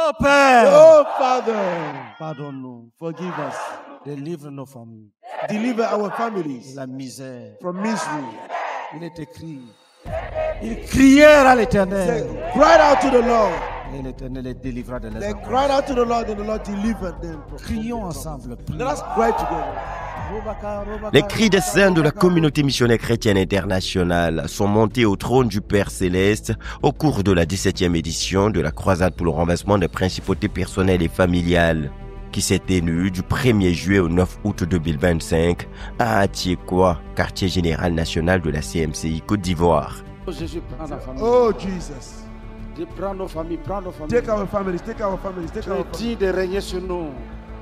Oh Père, Oh Father, pardonne-nous, forgive us. délivre nos familles Deliver our de families la misère. from misery. Il est écrit, ils crièrent à Say, l'Éternel, cried out to the Lord. et l'Éternel les délivra de They leurs angoisses. cried out to the Lord and the Lord delivered them. Crions ensemble. Let us cry together. Les cris des saints de la communauté missionnaire chrétienne internationale sont montés au trône du Père Céleste au cours de la 17e édition de la croisade pour le renversement des principautés personnelles et familiales, qui s'est tenue du 1er juillet au 9 août 2025 à Atiekwa, quartier général national de la CMCI Côte d'Ivoire. Oh Jésus, prends la famille. Oh Jesus. Prends nos familles, prends nos familles. Take our families, take our families, take Tu our es families. dit de régner sur nous.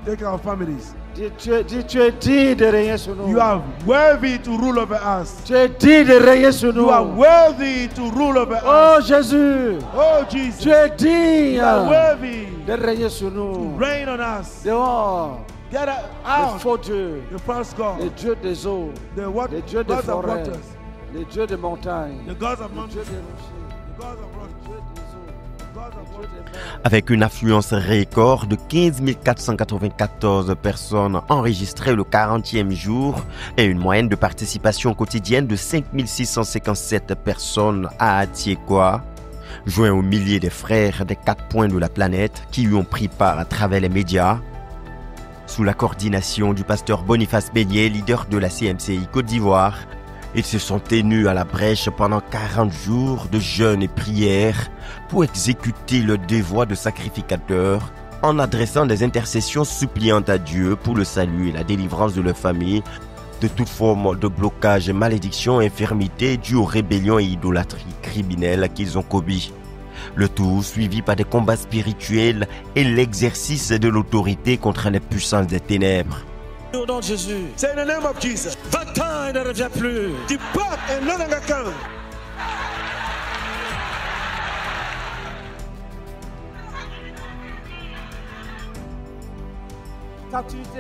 Take our families. Tu es dit de régner sur nous. You are worthy to rule over us. Tu es dit de régner sur nous. You are worthy to rule over Oh us. Jésus, Oh Jesus. tu es digne You are worthy de régner sur to nous. reign on us. Dehors, Get les out. faux dieux, The false God. les dieux des eaux, The what? les dieux des Gods of forêts, waters. les dieux des montagnes, The gods of les dieux mountains. des rochers, The gods of les rocks. dieux des eaux, The gods of les dieux waters. des mers. Avec une affluence record de 15 494 personnes enregistrées le 40e jour et une moyenne de participation quotidienne de 5 657 personnes à Atiekwa, joint aux milliers de frères des 4 points de la planète qui y ont pris part à travers les médias, sous la coordination du pasteur Boniface Beignet, leader de la CMCI Côte d'Ivoire, ils se sont tenus à la brèche pendant 40 jours de jeûne et prière pour exécuter le devoir de sacrificateur en adressant des intercessions suppliantes à Dieu pour le salut et la délivrance de leur famille de toute forme de blocage, malédiction, infirmité due aux rébellions et idolâtries criminelles qu'ils ont commis. Le tout suivi par des combats spirituels et l'exercice de l'autorité contre les puissances des ténèbres. Au nom de Jésus, Say in the name of Jesus. va-t'en et ne reviens plus. Depart and no longer come. Captivité,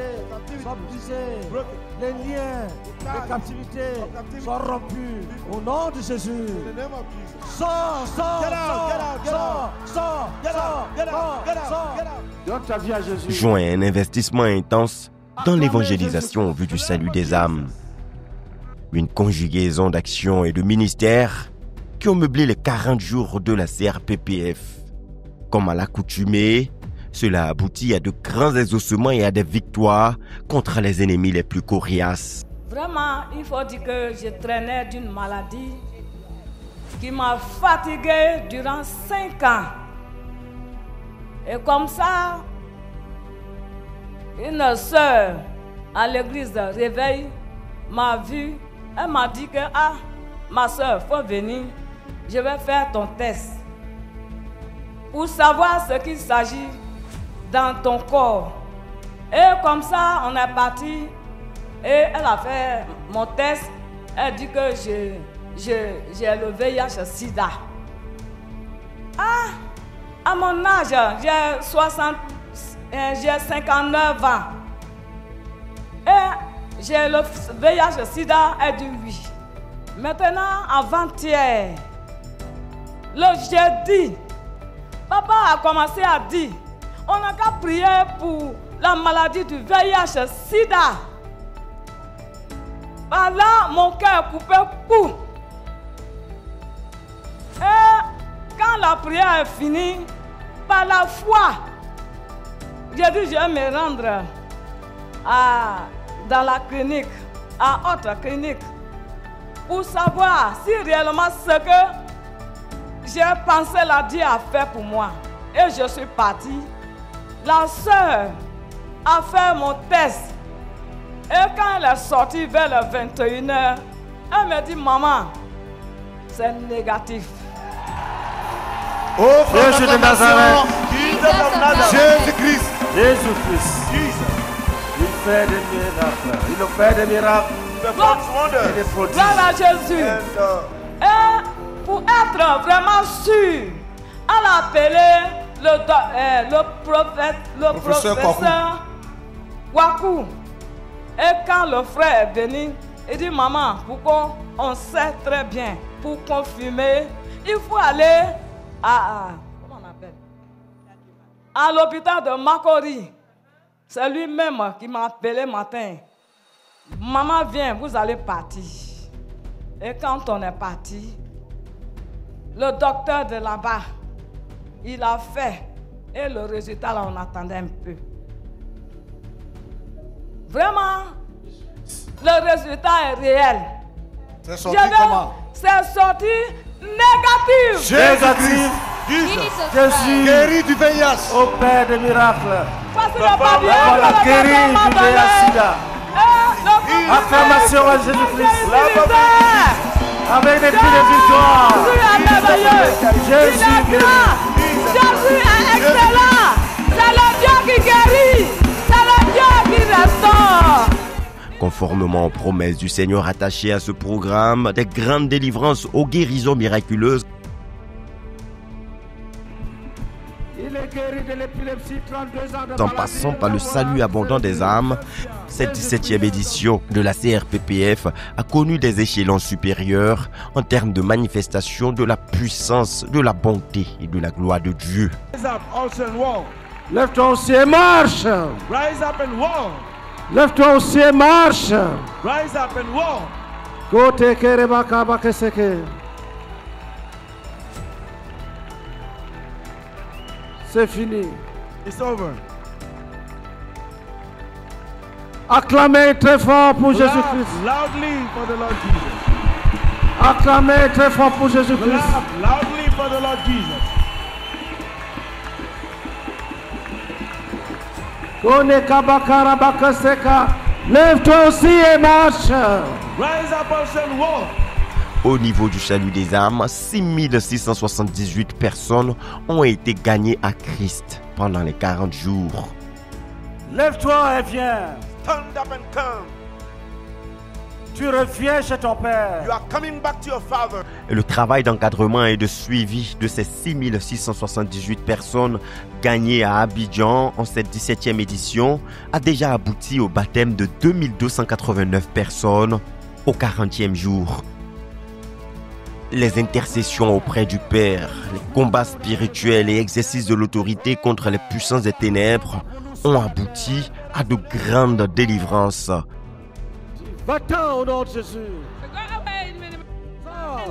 sois brisée. Les liens de captivité soient rompus. Au nom de Jésus. In the name of Jesus. Sors, sors, Get out, get out, get out. sors, Get out, get out, get out, get out. Donne ta vie à Jésus. Joint un investissement intense dans l'évangélisation en vue du salut des âmes. Une conjugaison d'actions et de ministères qui ont meublé les 40 jours de la CRPPF. Comme à l'accoutumée, cela aboutit à de grands exaucements et à des victoires contre les ennemis les plus coriaces. Vraiment, il faut dire que je traînais d'une maladie qui m'a fatiguée durant 5 ans. Et comme ça, une sœur à l'église de Réveil m'a vue. Elle m'a dit que, ma sœur, il faut venir. Je vais faire ton test pour savoir ce qu'il s'agit dans ton corps. Et comme ça, on est parti. Et elle a fait mon test. Elle dit que j'ai le VIH-Sida. À mon âge, j'ai 59 ans. Et j'ai le VIH-Sida, elle dit oui. Maintenant, avant-hier, le jeudi, papa a commencé à dire, on n'a qu'à prier pour la maladie du VIH-Sida. Par là, mon cœur coupé coup. Et quand la prière est finie, par la foi, j'ai dit je vais me rendre dans la clinique, à autre clinique, pour savoir si réellement ce que j'ai pensé la Dieu a fait pour moi. Et je suis partie. La sœur a fait mon test. Et quand elle est sortie vers les 21h, elle me dit, maman, c'est négatif. Oh, Jésus de Nazareth. Jésus-Christ. Jésus-Christ. Il fait des miracles. Il fait des miracles. Et des prodiges. Gloire à Jésus. Et pour être vraiment sûr, elle a appelé le professeur Wakou. Et quand le frère est venu, il dit, maman, pourquoi on sait très bien, pour confirmer, il faut aller comment on appelle? à l'hôpital de Makori. C'est lui-même qui m'a appelé matin. Maman, viens, vous allez partir. Et quand on est parti, le docteur de là-bas, il a fait. Et le résultat, là, on attendait un peu. Vraiment, le résultat est réel. C'est sorti comment? C'est sorti négatif. Jésus-Christ. Jésus, Guéri du VIH. au Père des miracles. Parce qu'il n'a pas bien, Voilà, guéri du VIH-Sida. Acclamation à Jésus-Christ. Avec des cris de victoire. Jésus est excellent. C'est le Dieu qui guérit. C'est le Dieu qui restaure. Conformément aux promesses du Seigneur attachées à ce programme, des grandes délivrances aux guérisons miraculeuses, Il est guéri de l'épilepsie, 32 ans de en maladie. passant par le salut abondant des âmes, cette 17e édition de la CRPPF a connu des échelons supérieurs en termes de manifestation de la puissance, de la bonté et de la gloire de Dieu. Rise up also and walk. Lève-toi aussi et marche. Rise up and walk. Lève-toi aussi et marche. Rise up and walk. Côté Kerebaka Bakeseke. C'est fini. It's over. Acclamez très fort pour Jésus-Christ. Loudly for the Lord Jesus. Acclamez très fort pour Jésus-Christ. Loudly for the Lord Jesus. Kone Kabakara Bakeseka. Lève-toi aussi et marche. Rise up also and walk. Au niveau du salut des âmes, 6678 personnes ont été gagnées à Christ pendant les 40 jours. Lève-toi et viens. Stand up and come. Tu reviens chez ton Père. You are coming back to your Father. Et le travail d'encadrement et de suivi de ces 6678 personnes gagnées à Abidjan en cette 17e édition a déjà abouti au baptême de 2289 personnes au 40e jour. Les intercessions auprès du Père, les combats spirituels et exercices de l'autorité contre les puissances des ténèbres ont abouti à de grandes délivrances. Va-t'en au nom de Jésus. Go away and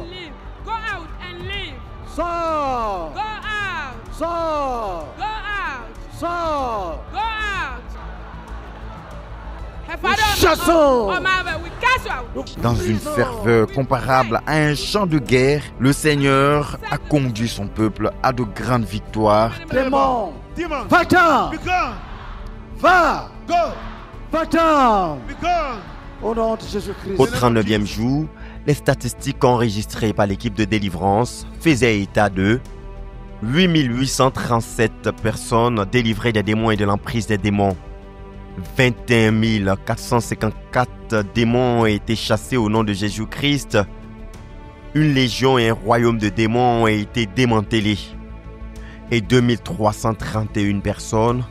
leave. Go out and leave. Sors. Go out. Sors. Go out. Sors. Go out. Her father, Chassons. oh, mother, we cast you out. Dans une ferveur comparable à un champ de guerre, le Seigneur a conduit son peuple à de grandes victoires. Démon. Demons. Va-t'en. Be gone. Va. Go. Va-t'en. Be gone. Au nom de Jésus-Christ. Au 39e jour, les statistiques enregistrées par l'équipe de délivrance faisaient état de 8837 personnes délivrées des démons et de l'emprise des démons. 21 454 démons ont été chassés au nom de Jésus-Christ. Une légion et un royaume de démons ont été démantelés. Et 2331 personnes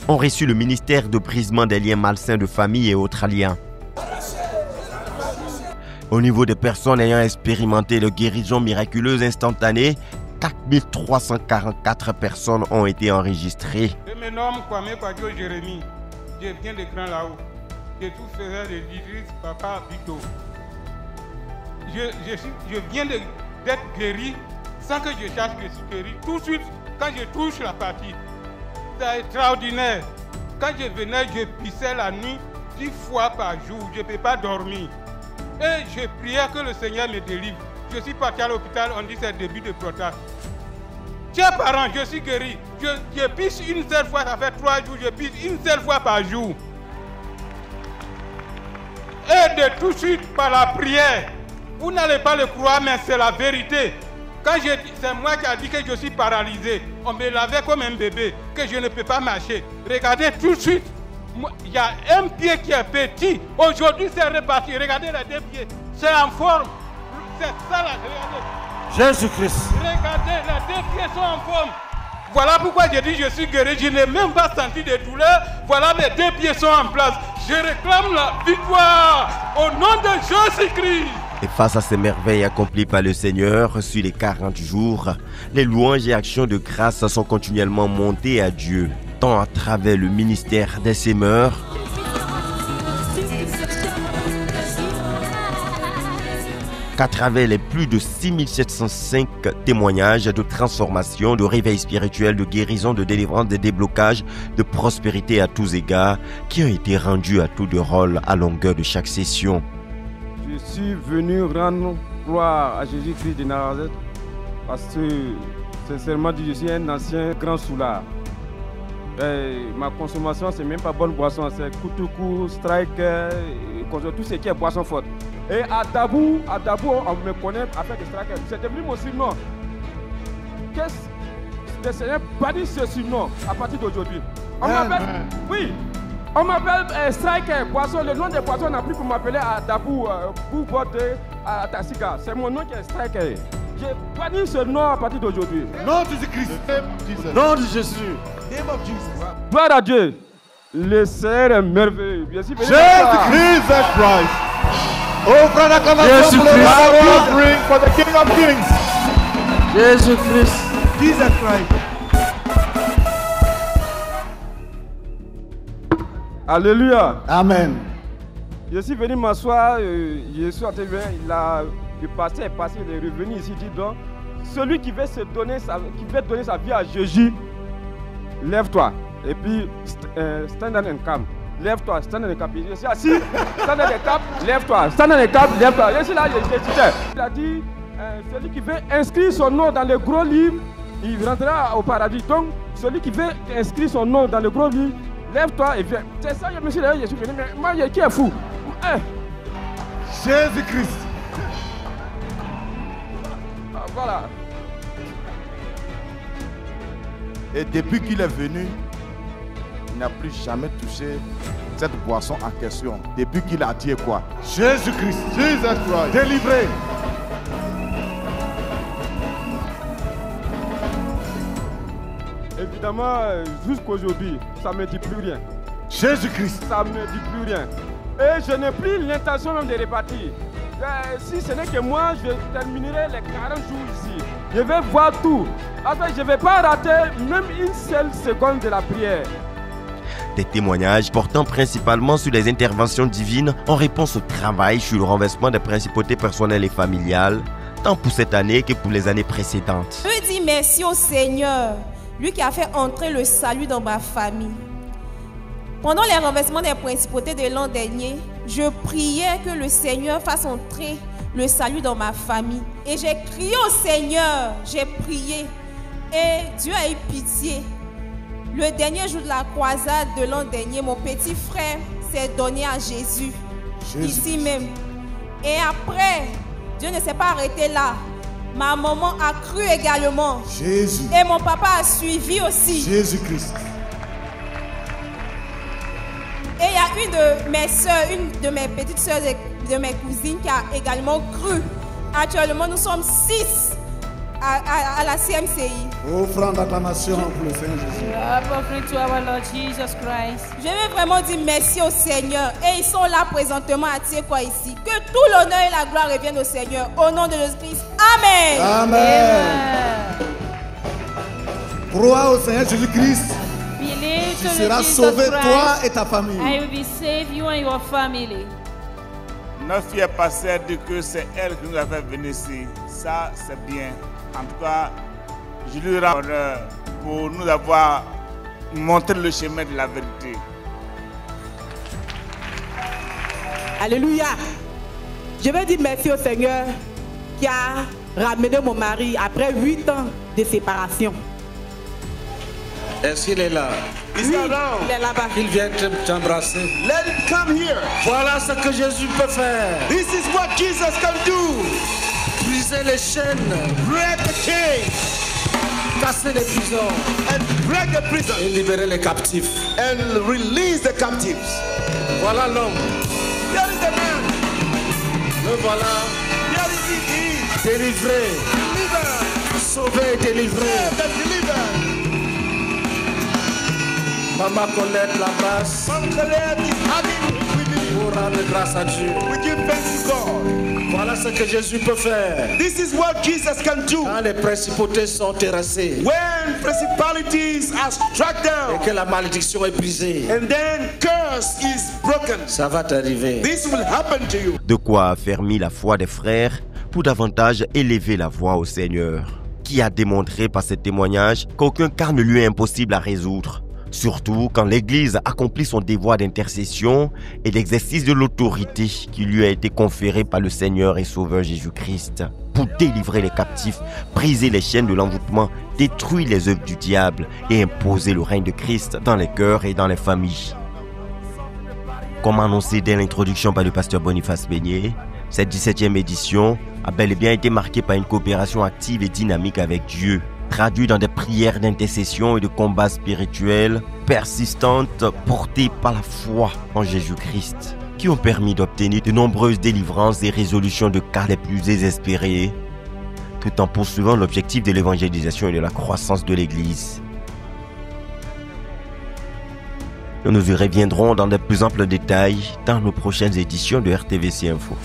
ont reçu le ministère de brisement des liens malsains de famille et autres liens. Au niveau des personnes ayant expérimenté le guérison miraculeuse instantanée, 4344 personnes ont été enregistrées. Je me nomme Kwame Kwadio Jérémy. Je viens de Grand là-haut. Je suis frère de l'Idriss Papa Bito. Je viens d'être guéri sans que je cherche que je suis guéri. Tout de suite, quand je touche la partie, c'est extraordinaire. Quand je venais, je pissais la nuit 10 fois par jour. Je ne peux pas dormir. Et je priais que le Seigneur me délivre. Je suis parti à l'hôpital, on dit que c'est début de prostate. Chers parents, je suis guéri. Je pisse une seule fois, ça fait 3 jours, je pisse une seule fois par jour. Et de tout de suite, par la prière, vous n'allez pas le croire, mais c'est la vérité. Quand c'est moi qui ai dit que je suis paralysé, on me lavait comme un bébé, que je ne peux pas marcher. Regardez tout de suite, il y a un pied qui est petit. Aujourd'hui, c'est reparti. Regardez les 2 pieds. C'est en forme. C'est ça là, regardez. Jésus-Christ. Regardez, les 2 pieds sont en forme. Voilà pourquoi j'ai dit je suis guéri. Je n'ai même pas senti de douleur. Voilà, mes 2 pieds sont en place. Je réclame la victoire au nom de Jésus-Christ. Et face à ces merveilles accomplies par le Seigneur sur les 40 jours, les louanges et actions de grâce sont continuellement montées à Dieu, tant à travers le ministère des semeurs qu'à travers les plus de 6705 témoignages de transformation, de réveil spirituel, de guérison, de délivrance, de déblocage, de prospérité à tous égards qui ont été rendus à tour de rôle à longueur de chaque session. Je suis venu rendre gloire à Jésus-Christ de Nazareth parce que, sincèrement dit, je suis un ancien grand soulard. Ma consommation, c'est même pas bonne boisson, c'est Koutoukou, Strike, tout ce qui est boisson forte. Et à Dabou, on me connaît avec Strike. C'est devenu mon surnom. Le Seigneur bannit ce surnom à partir d'aujourd'hui. On m'appelle, oui, on m'appelle Strike, boisson. Le nom des boissons n'a plus pour m'appeler à Dabou, Boubode, à Tassiga. C'est mon nom qui est Strike. J'ai banni ce nom à partir d'aujourd'hui. Nom de Jésus-Christ. Nom de Jésus. Name of Jesus. Gloire à Dieu. Le Seigneur est merveilleux. Jésus-Christ. Offre l'acclamation pour le roi offering for the King of Kings. Jésus-Christ. Jesus Christ. Alléluia. Amen. Je suis venu m'asseoir, je suis en train le pasteur est passé, il est revenu ici, dit donc, celui qui veut donner sa vie à Jésus, lève-toi. Et puis, stand and come. Lève-toi, stand and come. Je suis assis, stand and come, lève-toi. Stand and come, lève-toi. Je suis là, il a dit, celui qui veut inscrire son nom dans le gros livre, il rentrera au paradis. Donc, celui qui veut inscrire son nom dans le gros livre, lève-toi et viens. C'est ça, je me suis levé, je suis venu, mais moi, qui est fou? Jésus-Christ. Voilà. Et depuis qu'il est venu, il n'a plus jamais touché cette boisson en question. Depuis qu'il a dit quoi? Jésus-Christ. Jesus Christ. Délivré. Évidemment, jusqu'aujourd'hui, ça ne me dit plus rien. Jésus-Christ. Ça ne me dit plus rien. Et je n'ai plus l'intention même de repartir. Si ce n'est que moi, je terminerai les 40 jours ici. Je vais voir tout. Enfin, je ne vais pas rater même une seule seconde de la prière. Des témoignages portant principalement sur les interventions divines en réponse au travail sur le renversement des principautés personnelles et familiales, tant pour cette année que pour les années précédentes. Je dis merci au Seigneur, lui qui a fait entrer le salut dans ma famille. Pendant les renversements des principautés de l'an dernier, je priais que le Seigneur fasse entrer le salut dans ma famille. Et j'ai crié au Seigneur, j'ai prié. Et Dieu a eu pitié. Le dernier jour de la croisade de l'an dernier, mon petit frère s'est donné à Jésus, ici même. Et après, Dieu ne s'est pas arrêté là. Ma maman a cru également. Jésus. Et mon papa a suivi aussi. Jésus-Christ. Et il y a une de mes soeurs, une de mes petites soeurs, de mes cousines qui a également cru. Actuellement, nous sommes 6 à la CMCI. Offrande d'acclamation pour le Seigneur Jésus. Je veux vraiment dire merci au Seigneur. Et ils sont là présentement à Tiekwa ici. Que tout l'honneur et la gloire reviennent au Seigneur. Au nom de Jésus-Christ. Amen. Amen. Crois au Seigneur Jésus-Christ. Tu seras sauvé, toi et ta famille. I will be saved, you and your family. Notre fille pasteur dit que c'est elle qui nous a fait venir ici. Ça, c'est bien. En tout cas, je lui rends honneur pour nous avoir montré le chemin de la vérité. Alléluia. Je veux dire merci au Seigneur qui a ramené mon mari après 8 ans de séparation. Est-ce qu'il est là? Oui, il est là-bas. Il vient t'embrasser. Let him come here. Voilà ce que Jésus peut faire. This is what Jesus can do. Briser les chaînes. Break the chains. Casser les prisons. And break the prison. Et libérer les captifs. And release the captives. Voilà l'homme. Here is the man. Le voilà. Here is he. Délivré. Deliver. Sauvé, délivré. Deliver. Maman Colette la basse. Maman Colette is having with you. Pour rendre grâce à Dieu. We give thanks to God. Voilà ce que Jésus peut faire. This is what Jesus can do. Quand les principautés sont terrassées. When principalities are struck down. Et que la malédiction est brisée. And then curse is broken. Ça va t'arriver. This will happen to you. De quoi affermir la foi des frères pour davantage élever la voix au Seigneur, qui a démontré par ce témoignage qu'aucun cas ne lui est impossible à résoudre. Surtout quand l'Église accomplit son devoir d'intercession et d'exercice de l'autorité qui lui a été conférée par le Seigneur et Sauveur Jésus-Christ pour délivrer les captifs, briser les chaînes de l'envoûtement, détruire les œuvres du diable et imposer le règne de Christ dans les cœurs et dans les familles. Comme annoncé dès l'introduction par le pasteur Boniface Beignet, cette 17e édition a bel et bien été marquée par une coopération active et dynamique avec Dieu, traduit dans des prières d'intercession et de combats spirituels persistantes portées par la foi en Jésus-Christ, qui ont permis d'obtenir de nombreuses délivrances et résolutions de cas les plus désespérés, tout en poursuivant l'objectif de l'évangélisation et de la croissance de l'Église. Nous y reviendrons dans de plus amples détails dans nos prochaines éditions de RTVC Info.